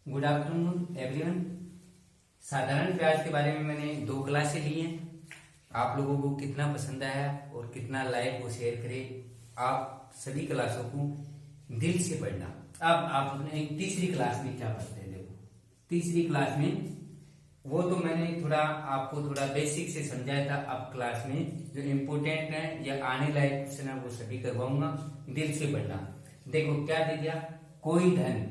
Good afternoon everyone. साधारण ब्याज के बारे में मैंने 2 क्लासें ली हैं। आप लोगों को कितना पसंद आया और कितना लाइक वो शेयर करें, आप सभी क्लासों को दिल से पढ़ना। अब आप अपने तीसरी क्लास में क्या पढ़ते हैं, देखो तीसरी क्लास में वो तो मैंने आपको थोड़ा बेसिक से समझाया था। अब क्लास में जो इम्पोर्टेंट है या आने लायक क्वेश्चन है वो सभी करवाऊंगा, दिल से पढ़ना। देखो क्या दे दिया, कोई धन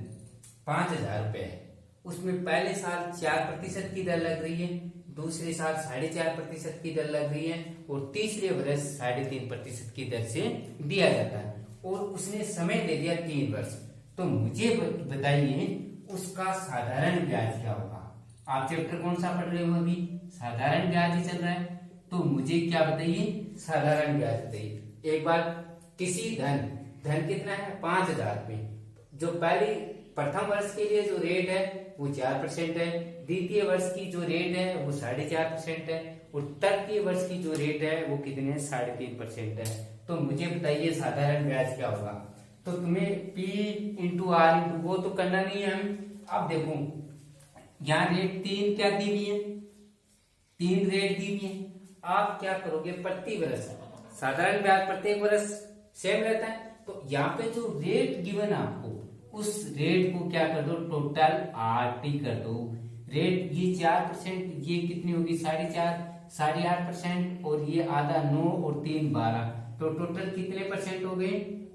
5,000 रुपए है, उसमें पहले साल 4% की दर लग रही है, दूसरे साल 4.5% की दर लग रही है और तीसरे वर्ष 3.5% की दर से दिया जाता है और उसने समय दे दिया 3 वर्ष। तो मुझे बताइए उसका साधारण ब्याज क्या होगा। आप चैप्टर कौन सा पढ़ रहे हो अभी, साधारण ब्याज ही चल रहा है। तो मुझे क्या बताइए, साधारण ब्याज बताइए। एक बार किसी धन कितना है 5,000 रुपए, जो पहली प्रथम वर्ष के लिए जो रेट है वो 4% है, द्वितीय वर्ष की जो रेट है वो 4.5% है और तृतीय वर्ष की जो रेट है वो कितने 3.5% है। तो मुझे बताइए साधारण ब्याज क्या होगा। तो तुम्हें P इंटू आर इंटू वो तो करना नहीं है हम। अब देखो यहाँ रेट 3 क्या दी हुई है, 3 रेट दी हुई है। आप क्या करोगे, प्रति वर्ष साधारण ब्याज प्रत्येक वर्ष सेम रहता है, तो यहाँ पे जो रेट गिवन है आपको उस रेट को क्या कर दो, टोटल RT कर दो। रेट ये 4%, ये कितनी होगी 4.5% और ये आधा 9 और 3 12, तो टोटल कितने परसेंट हो गए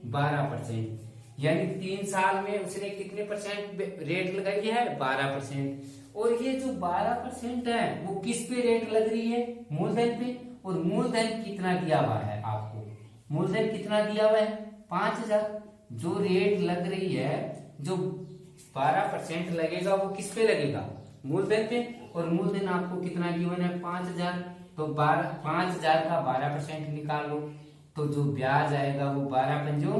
12%। यानी 3 साल में उसने कितने परसेंट रेट लगाई है 12%। और ये जो 12% है वो किस पे रेट लग रही है, मूलधन पे। और मूलधन कितना दिया हुआ है आपको, मूलधन कितना दिया हुआ है 5,000। जो रेट लग रही है, जो 12% लगेगा वो किस पे लगेगा, मूलधन पे। और मूलधन आपको कितना गिवन है 5,000, तो 5,000 का 12% निकालो तो जो ब्याज आएगा वो 12 पंजो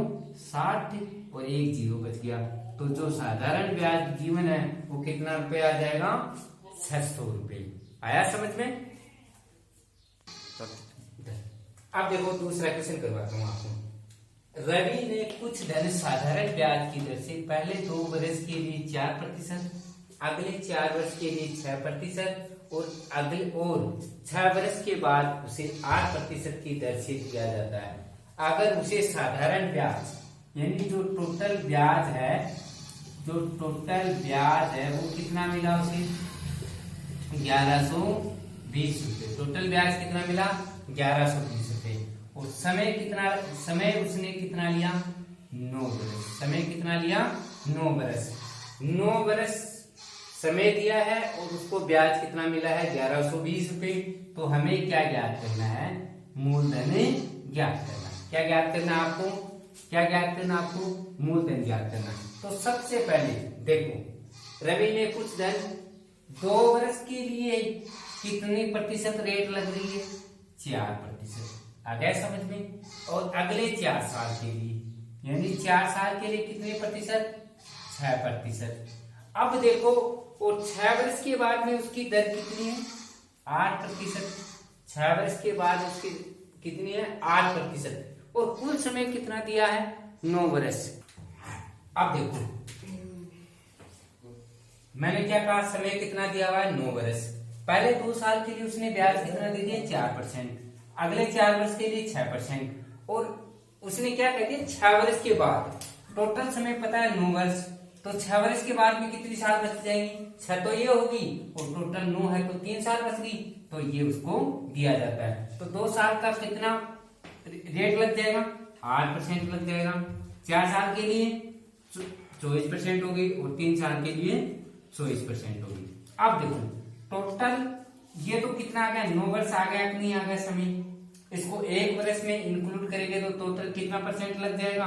60 और 1 जीरो बच गया। तो जो साधारण ब्याज जीवन है वो कितना रुपए आ जाएगा 600 रुपए। आया समझ में। अब देखो दूसरा क्वेश्चन करवाता हूं आपको। रवि ने कुछ धन साधारण ब्याज की दर से पहले 2 वर्ष के लिए 4%, अगले 4 वर्ष के लिए 6% और 6 वर्ष के बाद उसे 8% की दर से दिया जाता है। अगर उसे साधारण ब्याज यानी जो टोटल ब्याज है वो कितना मिला उसे 1120 रुपए। टोटल ब्याज कितना मिला 1120 रुपए। और समय उसने कितना लिया 9 वर्ष। समय कितना लिया 9 वर्ष। 9 वर्ष समय दिया है और उसको ब्याज कितना मिला है 1120 रुपए। तो हमें क्या ज्ञात करना है, मूलधन ज्ञात करना। क्या ज्ञात करना आपको, मूलधन ज्ञात करना। तो सबसे पहले देखो रवि ने कुछ धन 2 वर्ष के लिए कितने प्रतिशत रेट लग रही है 4%। आ गया समझ में। और अगले 4 साल के लिए यानी 4 साल के लिए कितने प्रतिशत 6%। अब देखो और 6 वर्ष के बाद में उसकी दर कितनी है 8%। 6 वर्ष के बाद उसकी कितनी है 8%। और कुल समय कितना दिया है 9 वर्ष। अब देखो मैंने क्या कहा, समय कितना दिया हुआ है 9 वर्ष। पहले 2 साल के लिए उसने ब्याज कितना दे दिया 4%, अगले 4 वर्ष के लिए 6% और उसने क्या कर दिया 6 वर्ष के बाद टोटल समय पता है 9 वर्ष। तो 6 वर्ष के बाद में कितनी साल बच जाएंगी 6 तो ये होगी और टोटल 9 है तो 3 साल बच गई, तो ये उसको दिया जाता है। तो 2 साल का कितना रेट लग जाएगा 8% लग जाएगा। 4 साल के लिए 24% होगी और 3 साल के लिए 24% होगी। अब देखो टोटल ये तो कितना आ गया 9 वर्ष आ गया कि नहीं आ गया समय। इसको 1 वर्ष में इंक्लूड करेंगे तो टोटल कितना परसेंट लग जाएगा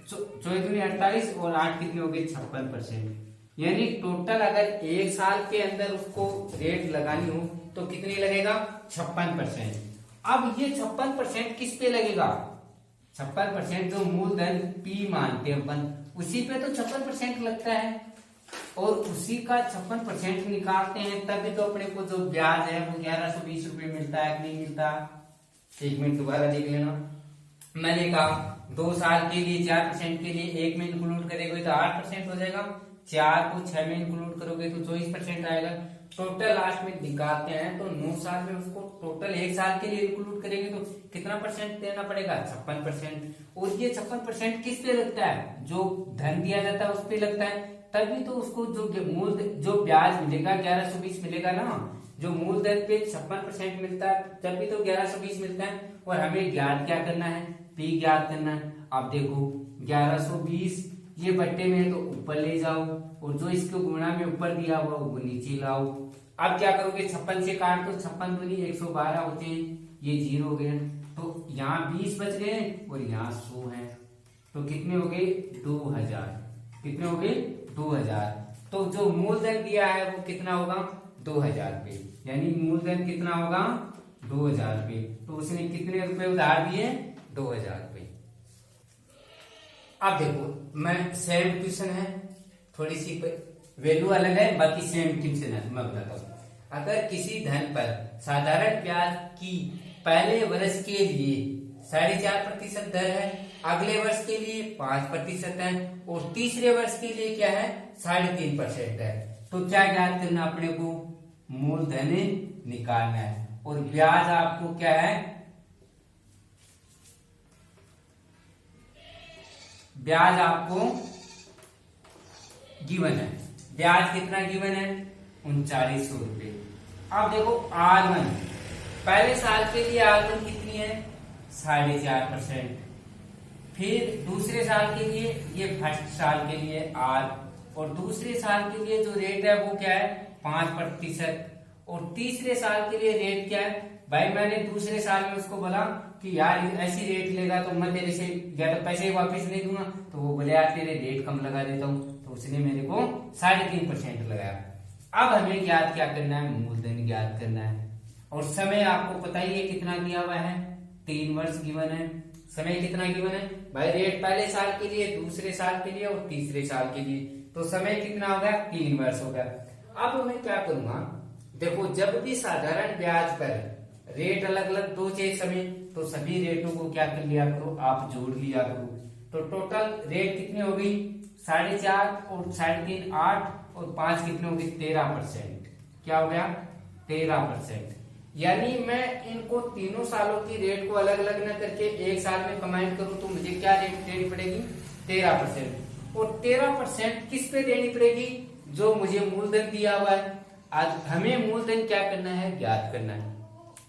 48 और 8 कितने हो गए 56%। यानी टोटल अगर 1 साल के अंदर उसको रेट लगानी हो तो कितनी लगेगा 56%। अब ये 56% किस पे लगेगा 56% जो मूलधन P मानते हैं अपन, उसी पे तो 56% लगता है और उसी का 56% निकालते हैं तभी तो अपने को जो ब्याज है वो 1120 रुपए मिलता है कि नहीं मिलता। 1 मिनट दोबारा देख लेना। मैंने कहा 2 साल के लिए 4% के लिए 1 में इंक्लूड करेंगे तो 8% हो जाएगा, 4 को 6 में इंक्लूड करोगे तो 24% आएगा। टोटल लास्ट में निकालते हैं तो 9 साल में उसको टोटल 1 साल के लिए इंक्लूड करेंगे तो कितना परसेंट देना पड़ेगा, 56%। और ये 56% किस पे लगता है, जो धन दिया जाता है उस पे लगता है, तभी तो उसको जो ब्याज मिलेगा 1120 मिलेगा ना। जो मूलधन पे 56% मिलता है तभी तो 1120 मिलता है। और हमें ज्ञात क्या करना है, पी ज्ञात करना है। अब देखो 1120 ये बट्टे में है तो ऊपर ले जाओ, और जो इसको गुणा में ऊपर दिया हुआ वो नीचे लाओ। अब क्या करोगे, 56 से काट तो 56 दूनी 112 होते हैं, ये 0 हो गए, तो यहाँ 20 बच गए और यहाँ 100 है, तो कितने हो गए 2000। कितने हो गए 2000। तो जो मूलधन दिया है वो कितना होगा 2000 रुपये, यानी मूलधन कितना होगा 2000 रुपये। तो उसने कितने रुपए उधार दिए 2000 रुपये। अब देखो मैं सेम क्वेश्चन है, थोड़ी सी वैल्यू अलग है, बाकी सेम क्वेश्चन है। मैं बताता हूँ, अगर किसी धन पर साधारण ब्याज की पहले वर्ष के लिए 4.5% दर है, अगले वर्ष के लिए 5% है, और तीसरे वर्ष के लिए क्या है 3.5% है। तो क्या ज्ञात करना अपने को, मूलधन निकालना है, और ब्याज आपको क्या है, ब्याज आपको गिवन है। ब्याज कितना गिवन है 3900 रुपये। अब देखो R1 पहले साल के लिए R1 कितनी है 4.5%। फिर दूसरे साल के लिए ये फर्स्ट साल के लिए R, और दूसरे साल के लिए जो रेट है वो क्या है 5%, और तीसरे साल के लिए रेट क्या है। भाई मैंने दूसरे साल में उसको बोला कि यार ऐसी रेट लेगा तो मैं तेरे से या तो पैसे वापस नहीं दूंगा, तो वो बोले यार तेरे रेट कम लगा देता हूँ, तो उसने मेरे को 3.5% लगाया। अब हमें ज्ञात क्या करना है, मूलधन ज्ञात करना है। और समय आपको पता ही है कितना दिया हुआ है, 3 वर्ष गिवन है। समय कितना गिवन है भाई, रेट पहले साल के लिए, दूसरे साल के लिए और तीसरे साल के लिए, तो समय कितना हो गया 3 वर्ष हो गया। अब मैं क्या करूंगा, देखो जब भी साधारण ब्याज पर रेट अलग अलग दो चाहिए समय, तो सभी रेटों को क्या कर लिया करो, आप जोड़ लिया करो। तो टोटल रेट कितनी हो गई 4.5 और 3.5 8, और 5 कितने हो गई 13%। क्या हो गया 13%। यानी मैं इनको तीनों सालों की रेट को अलग अलग न करके एक साल में कंबाइन करूं तो मुझे क्या रेट देनी पड़ेगी 13%। और 13% किस पे देनी पड़ेगी, जो मुझे मूलधन दिया हुआ है। आज हमें मूलधन क्या करना है, ज्ञात करना है।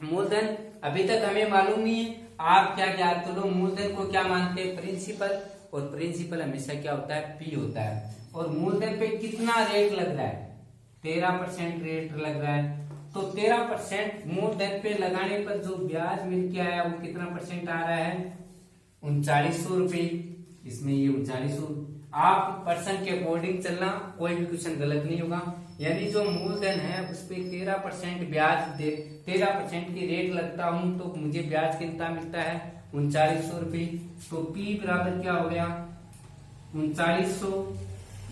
मूलधन अभी तक हमें मालूम नहीं है, आप क्या ज्ञात करो, मूलधन को क्या मानते हैं प्रिंसिपल, और प्रिंसिपल हमेशा क्या होता है पी होता है। और मूलधन पे कितना रेट लग रहा है 13% रेट लग रहा है। तो 13% मूलधन पे लगाने पर जो ब्याज मिल के आया वो कितना परसेंट आ रहा है 3900 रुपये। इसमें ये 3900, आप पर्सन के अकॉर्डिंग चलना, कोई भी क्वेश्चन गलत नहीं होगा। यानी जो मूलधन है उस पे 13% ब्याज दे, 13% की रेट लगता हूं तो मुझे ब्याज कितना मिलता है 3900 रुपये। तो P बराबर क्या हो गया 3900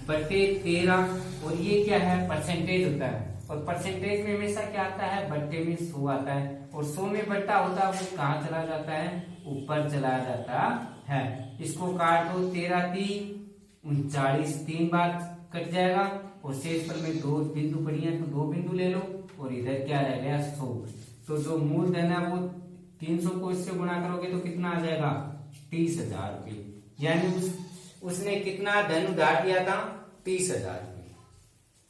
बटे 13, और ये क्या है परसेंटेज होता है, और परसेंटेज में हमेशा क्या आता है बट्टे में 100 आता है, और 100 में बट्टा होता है वो कहाँ चला जाता है ऊपर चला जाता है। इसको काट दो 13 3 39, 3 बार कट जाएगा, और शेष पर में 2 बिंदु पड़ी है तो 2 बिंदु ले लो, और इधर क्या रह गया 100। तो जो मूलधन है वो 300 को इससे गुणा करोगे तो कितना आ जाएगा 30,000 रुपये। यानी उसने कितना धन उधार दिया था 30,000 रुपये।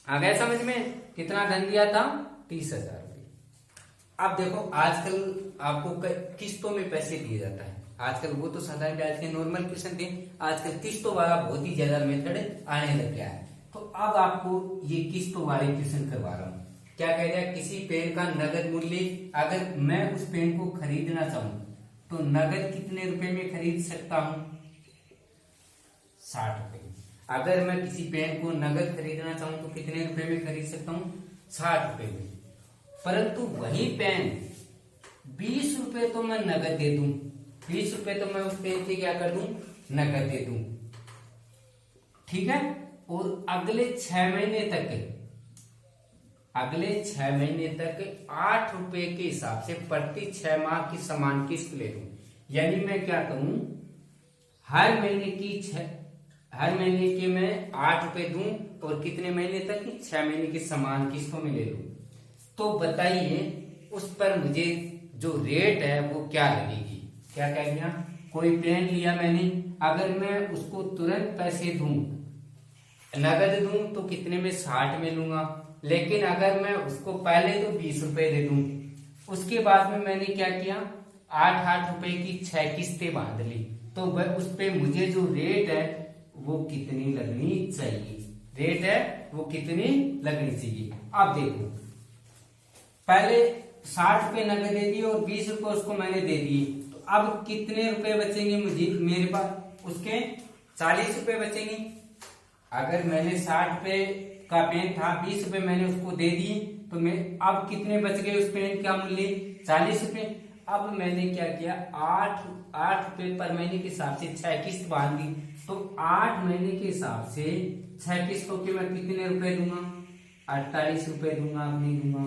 आ गया समझ में, कितना धन दिया था 30,000 रुपये। अब देखो आजकल आपको किस्तों में पैसे दिए जाता है, आजकल वो तो साधारण ब्याज के नॉर्मल क्वेश्चन थे, आजकल किस्तों वाला बहुत ही ज्यादा मेथड आने लग गया है। तो अब आपको ये किस्तों वाले क्वेश्चन करवा रहा हूँ। क्या कह रहा है, किसी पेन का नगद मूल्य, अगर मैं उस पेन को खरीदना चाहूं तो नगद कितने रुपए में खरीद सकता हूं 60 रुपए। अगर मैं किसी पेन को नगद खरीदना चाहूं तो कितने रुपए में खरीद सकता हूं 60 रुपए में। परंतु वही पेन 20 रुपए तो मैं नगद दे दूं, 20 रुपए तो मैं उस पेन के क्या कर दूं नगद दे दूं, ठीक है। और अगले 6 महीने तक, अगले 6 महीने तक 8 रुपए के हिसाब से प्रति 6 माह की समान किस्त ले लूं। यानी मैं क्या करूं, हर महीने के मैं 8 रुपए दूं और कितने महीने तक, 6 महीने की समान किस्तों में ले लूं, तो बताइए उस पर मुझे जो रेट है वो क्या लगेगी। क्या कह दिया, कोई पेन लिया मैंने, अगर मैं उसको तुरंत पैसे दूं, नगद दूं तो कितने में, 60 में लूंगा। लेकिन अगर मैं उसको पहले तो 20 रुपए दे दूं, उसके बाद में मैंने क्या किया, 8-8 रुपए की 6 किस्तें बांध ली, तो उस पे मुझे जो रेट है वो कितनी लगनी चाहिए, रेट है वो कितनी लगनी चाहिए। अब देखो, पहले 60 रुपए नगद दे दिए और 20 रुपए उसको मैंने दे दिए, तो अब कितने रुपए बचेंगे मुझे, मेरे पास उसके 40 रुपए बचेंगे। अगर मैंने 60 रुपए का पेन था, 20 रुपए मैंने उसको दे दिए, तो मैं अब कितने बच गए उस पेन का मूल्य, 40 रुपए। अब मैंने क्या किया, 8 रुपए पर महीने के हिसाब से 6 किस्त बांध दी, तो 8 महीने के हिसाब से 6 किस्तों के मैं कितने रुपए दूंगा, 48 रुपए दूंगा, अब नहीं दूंगा।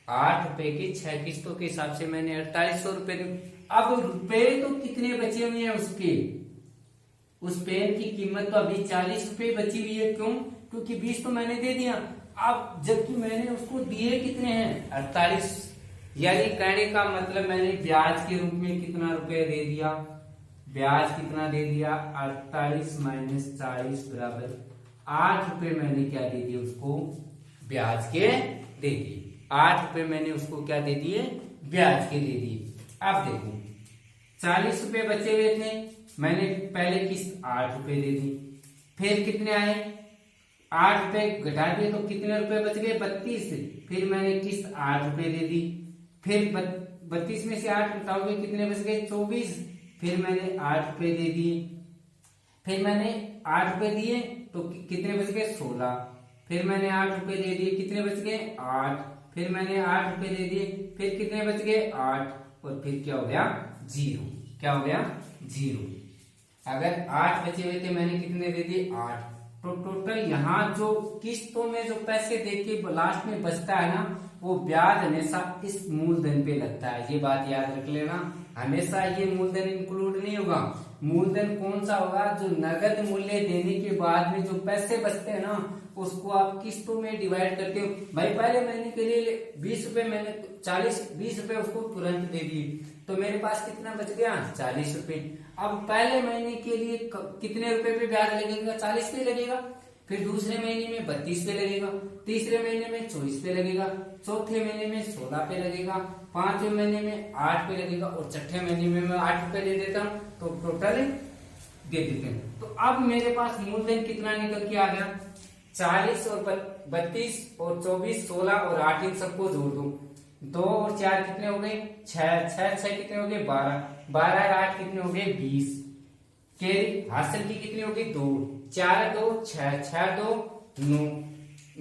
8 रुपए की 6 किस्तों के हिसाब से मैंने 4800 रुपए दूंगा। अब रुपए तो कितने बचे हुए हैं उसके, उस पेन की कीमत तो अभी 40 रुपए बची हुई है, क्यों, क्योंकि 20 तो मैंने दे दिया। अब जबकि मैंने उसको दिए कितने हैं, 48, यानी कहने का मतलब मैंने ब्याज के रूप में कितना रुपए दे दिया, ब्याज कितना दे दिया, 48 माइनस 40 बराबर 8 रुपए मैंने क्या दे दिए उसको, ब्याज के दे दिए। 8 रुपए मैंने उसको क्या दे दिए, ब्याज के दे दिए। अब देखो 40 रुपए बचे हुए थे, मैंने पहले किस्त 8 रुपए दे दी, फिर कितने आए, 8 रुपए घटा दिए तो कितने रुपए बच गए, 32। फिर मैंने किस्त 8 रुपए दे दी, फिर 32 में से 8 घटाओगे कितने बच गए, 24। फिर मैंने 8 रुपए दे दिए, फिर मैंने 8 रुपए दिए तो कितने बच गए, 16। फिर मैंने 8 रुपए दे दिए, कितने बच गए, 8। फिर मैंने 8 रुपए दे दिए, फिर कितने बच गए, 8। और फिर क्या हो गया, 0। क्या हो गया, 0। अगर 8 बचे हुए थे, मैंने कितने दे दिए, 8। तो टोटल यहाँ जो किस्तों में जो पैसे दे के लास्ट में बचता है ना, वो ब्याज हमेशा इस मूलधन पे लगता है। ये बात याद रख लेना, हमेशा ये मूलधन इंक्लूड नहीं होगा। मूलधन कौन सा होगा, जो नगद मूल्य देने के बाद में जो पैसे बचते हैं ना, उसको आप किस्तों में डिवाइड करते हो। भाई पहले महीने के लिए 20 रुपए, मैंने 20 रुपए उसको तुरंत दे दिए, तो मेरे पास कितना बच गया, 40 रुपए। अब पहले महीने के लिए कितने रुपए पे ब्याज लगेगा, 40 पे लगेगा। फिर दूसरे महीने में 32 पे लगेगा, तीसरे महीने में 24 पे लगेगा, चौथे महीने में 16 पे लगेगा, पांचवें महीने में 8 पे लगेगा, और छठे महीने में मैं 8 रुपए दे देता हूँ, तो टोटल दे देते हैं। तो अब मेरे पास मूलधन कितना निकल के आ गया, 40 और 32 और 24, 16 और 8, इन सबको जोड़ दो, 2 और 4 कितने हो गए, 6 कितने हो गए, 12 और 8 कितने हो गए, 20। के हासिल की कितनी होगी, 2, 4 2 6, 6 2 9,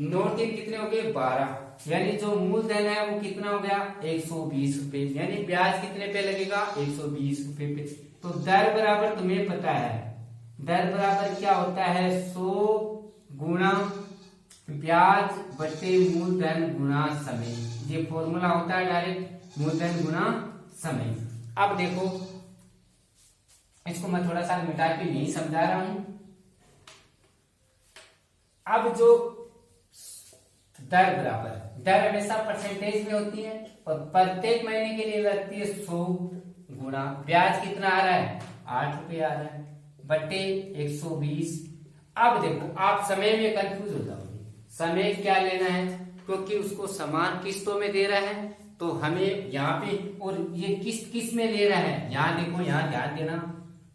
9 3 कितने हो गए, 12। यानी जो मूलधन है वो कितना हो गया, 120 रुपए। यानी ब्याज कितने पे लगेगा, 120 रुपए पे। तो दर बराबर तुम्हें पता है, दर बराबर क्या होता है, 100 गुणा ब्याज बटे मूलधन गुणा समय। ये फॉर्मूला होता है डायरेक्ट, मूलधन गुणा समय। अब देखो, इसको मैं थोड़ा सा मिटा के नहीं समझा रहा हूं। अब जो दर बराबर, दर हमेशा परसेंटेज में होती है और प्रत्येक महीने के लिए लगती है 100 गुणा ब्याज कितना आ रहा है, 8 रुपये आ रहा है, बटे 120। अब देखो आप समय में कंफ्यूज हो जाओगे, समय क्या लेना है, क्योंकि उसको समान किस्तों में दे रहा है, तो हमें यहाँ पे, और ये किस्त में ले रहा है, यहाँ देखो, यहाँ ध्यान देना,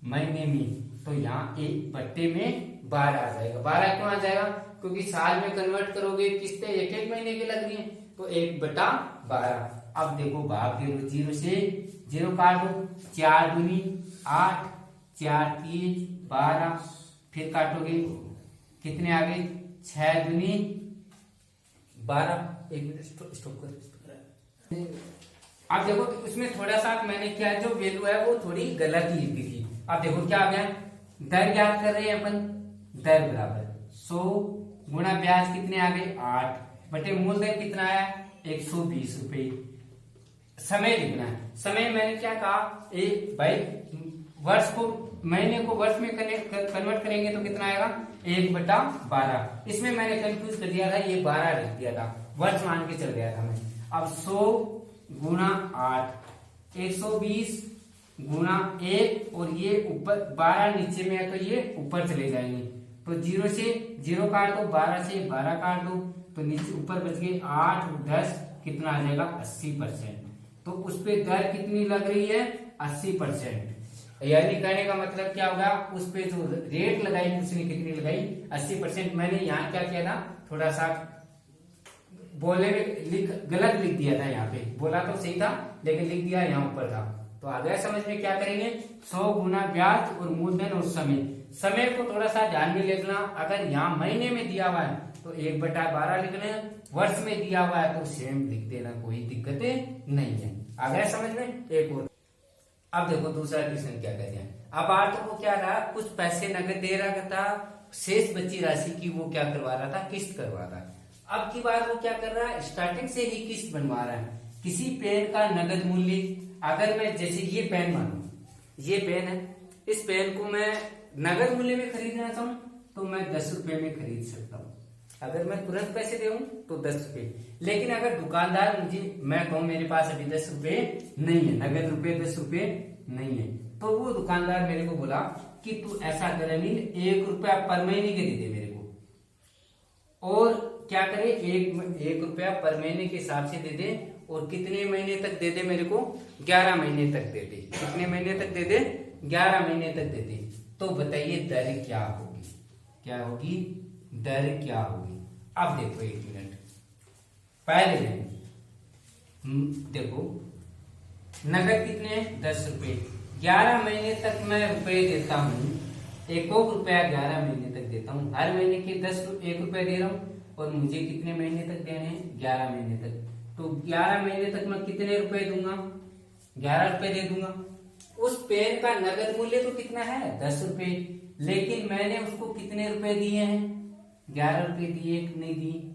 महीने में, तो यहाँ 1 में 12 आ जाएगा। 12 क्यों आ जाएगा, क्योंकि साल में कन्वर्ट करोगे किस्तें एक महीने की लग रही है, तो 1/12। अब देखो भाग दे दो, 0 से 0 काट दो, 4 दूनी 8, 4 3 12, फिर काटोगे कितने आ गए, 6 दूनी 12। 1 मिनट स्टॉप कर। अब देखो उसमें थोड़ा सा मैंने क्या, जो वैल्यू है वो थोड़ी गलत लिख दी थी। अब देखो क्या आ गया, दर याद कर रहे हैं अपन, दर बराबर 100 गुणा ब्याज कितने आ गए, 8, बटे मूलधन कितना आया, 120 रुपए। समय लिखना है, समय मैंने क्या कहा, एक भाई वर्ष को, महीने को वर्ष में कन्वर्ट करेंगे तो कितना आएगा, 1/12। इसमें मैंने कंफ्यूज कर दिया था, ये 12 रख दिया था, वर्ष मान के चल गया था मैं। अब 100 गुना 8, 120 गुना 1, और ये ऊपर 12 नीचे में है तो ये ऊपर चले जाएंगे, तो 0 से 0 काट दो, 12 से 12 काट दो, तो नीचे ऊपर बच गए 8 और 10, कितना आ जाएगा 80%। तो उस पे दर कितनी लग रही है 80%। यानी कहने का मतलब क्या होगा, उस पे जो रेट लगाई उसने कितनी लगाई 80%। मैंने यहाँ क्या किया था, थोड़ा सा बोलने में गलत लिख दिया था, यहाँ पे बोला तो सही था लेकिन लिख दिया यहाँ ऊपर था। तो आ गया समझ में, क्या करेंगे 100 गुना ब्याज और मूलधन और समय को थोड़ा सा ध्यान में लिखना। अगर यहाँ महीने में दिया हुआ है तो 1/12 लिखना, वर्ष में दिया हुआ है तो सेम लिख देना, कोई दिक्कत नहीं है। आ गया समझ में। एक और अब देखो दूसरा क्वेश्चन क्या कहते हैं। अब आर्थ को क्या रहा, कुछ पैसे नगद दे रहा था, शेष बची राशि की वो क्या करवा रहा था, किस्त करवा रहा है। अब की बार वो क्या कर रहा है, स्टार्टिंग से ही किस्त बनवा रहा है। किसी पेन का नगद मूल्य, अगर मैं जैसे ये पेन मानो, ये पेन है, इस पेन को मैं नगद मूल्य में खरीदना चाहूं तो मैं 10 रुपए में खरीद सकता हूं, अगर मैं तुरंत पैसे दूं तो 10 रुपए। लेकिन अगर दुकानदार मुझे, मैं कहूं मेरे पास अभी 10 रुपए नहीं है, नगद रुपए 10 रुपए नहीं है, तो वो दुकानदार मेरे को बोला कि तू ऐसा कर अनिल, 1 रुपया पर महीने के दे दे मेरे को, और क्या करे 1 रुपया पर महीने के हिसाब से दे दे, और कितने महीने तक दे दे मेरे को, 11 महीने तक दे दे। कितने महीने तक दे दे, 11 महीने तक दे दे। तो बताइए दर क्या होगी, क्या होगी दर क्या होगी। अब देखो 1 मिनट, पहले देखो नगद कितने 10 रुपए, 11 महीने तक मैं रुपए देता हूँ, 1 रुपया 11 महीने तक देता हूँ, हर महीने के 1 रुपए दे रहा हूँ, और मुझे कितने महीने तक देने हैं 11 महीने तक। तो 11 महीने तक मैं कितने रुपए दूंगा, 11 रुपए दे दूंगा। उस पेन का नगद मूल्य तो कितना है 10 रुपए, लेकिन मैंने उसको कितने रुपए दिए हैं, 11 रुपए दिए कि नहीं दिए,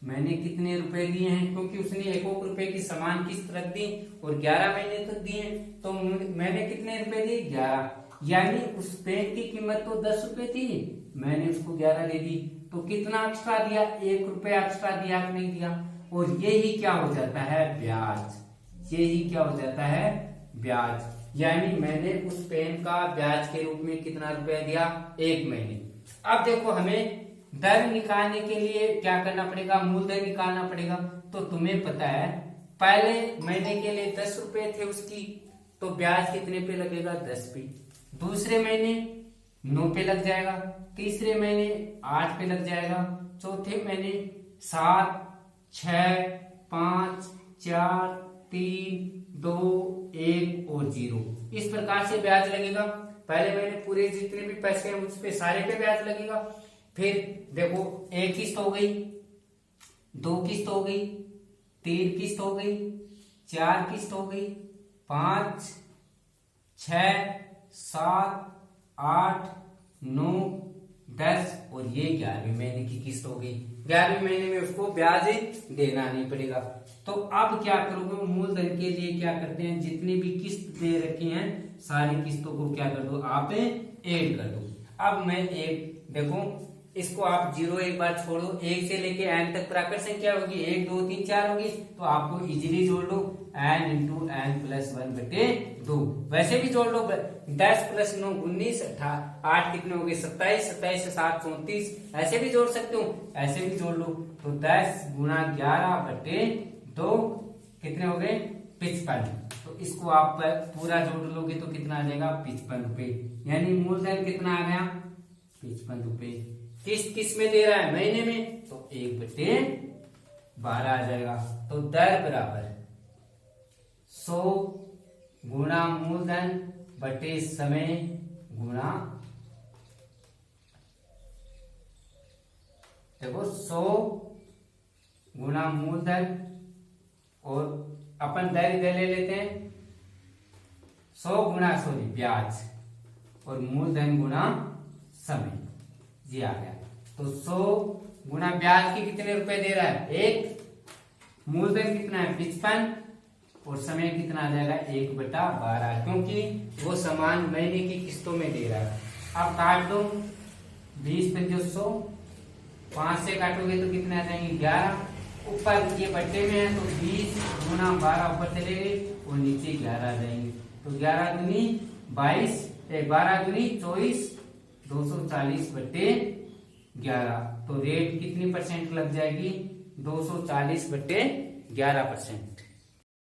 मैंने कितने रुपए दिए हैं, क्योंकि उसने 1 रुपए की समान किस्त रख दी और 11 महीने तक दिए, तो मैंने कितने रुपए दिए 11, यानी उस पेन की कीमत तो 10 रुपए थी, मैंने उसको 11 दे दी, तो कितना एक्स्ट्रा दिया, 1 रुपया एक्स्ट्रा दिया कि नहीं दिया। और यही क्या हो जाता है ब्याज, यही क्या हो जाता है ब्याज, यानी मैंने उस पेन का ब्याज के रूप में कितना रुपया दिया 1 महीने। अब देखो हमें दर निकालने के लिए क्या करना पड़ेगा, मूलधन निकालना पड़ेगा। तो तुम्हें पता है पहले महीने के लिए 10 रुपए थे उसकी, तो ब्याज कितने पे लगेगा 10 पे, दूसरे महीने 9 पे लग जाएगा, तीसरे महीने 8 पे लग जाएगा, चौथे महीने 7, 6, 5, 4, 3, 2, 1 और 0, इस प्रकार से ब्याज लगेगा। पहले महीने पूरे जितने भी पैसे हैं उस पे सारे पे ब्याज लगेगा। फिर देखो 1 किस्त हो गई, 2 किस्त हो गई, 3 किस्त हो गई, 4 किस्त हो गई, 5, 6, 7, 8, 9, 10 और ये 11वें महीने की किस्त हो गई। 11वें महीने में उसको ब्याज देना नहीं पड़ेगा। तो अब क्या करोगे, मूलधन के लिए क्या करते हैं, जितनी भी किस्त दे रखी हैं सारी किस्तों को क्या कर दो आप ऐड कर दो। अब मैं एक देखो इसको आप 0 एक बार छोड़ो, 1 से लेके n तक प्राकृत संख्या होगी, 1, 2, 3, 4 होगी, तो आपको इजीली जोड़ लो n इंटू n प्लस 1/2। वैसे भी जोड़ लो, 10 प्लस 9 19, 8 कितने हो गए 27, 27 से 7 34, ऐसे भी जोड़ सकते हो, ऐसे भी जोड़ लो। तो 10 गुना 11/2 कितने हो गए 55। तो इसको आप पूरा जोड़ लोगे तो कितना आ जाएगा 55 रुपए, यानी मूलधन कितना आ गया 55 रुपए। किस्त किस में दे रहा है महीने में, तो 1/12 आ जाएगा। तो दर बराबर 100 गुना मूलधन बटे समय गुणा, देखो 100 गुना मूलधन, और अपन दर इधर ले लेते हैं 100 गुना ब्याज और मूलधन गुना समय, जी आ गया। तो 100 गुना ब्याज के कितने रुपए दे रहा है 1, मूलधन कितना है 55 और समय कितना आ जाएगा 1/12, क्योंकि वो समान महीने की किस्तों में दे रहा है। अब काट दो, 20 पंजे 100, 5 से काटोगे तो कितने आ जाएंगे 11। ऊपर ये बट्टे में है तो 20 गुना 12 ऊपर चले गए और नीचे 11 आ जाएंगे। तो 11 दूनी 22, 12 दूनी 24, 240 बट्टे 11। तो रेट कितनी परसेंट लग जाएगी 240 बट्टे 11%।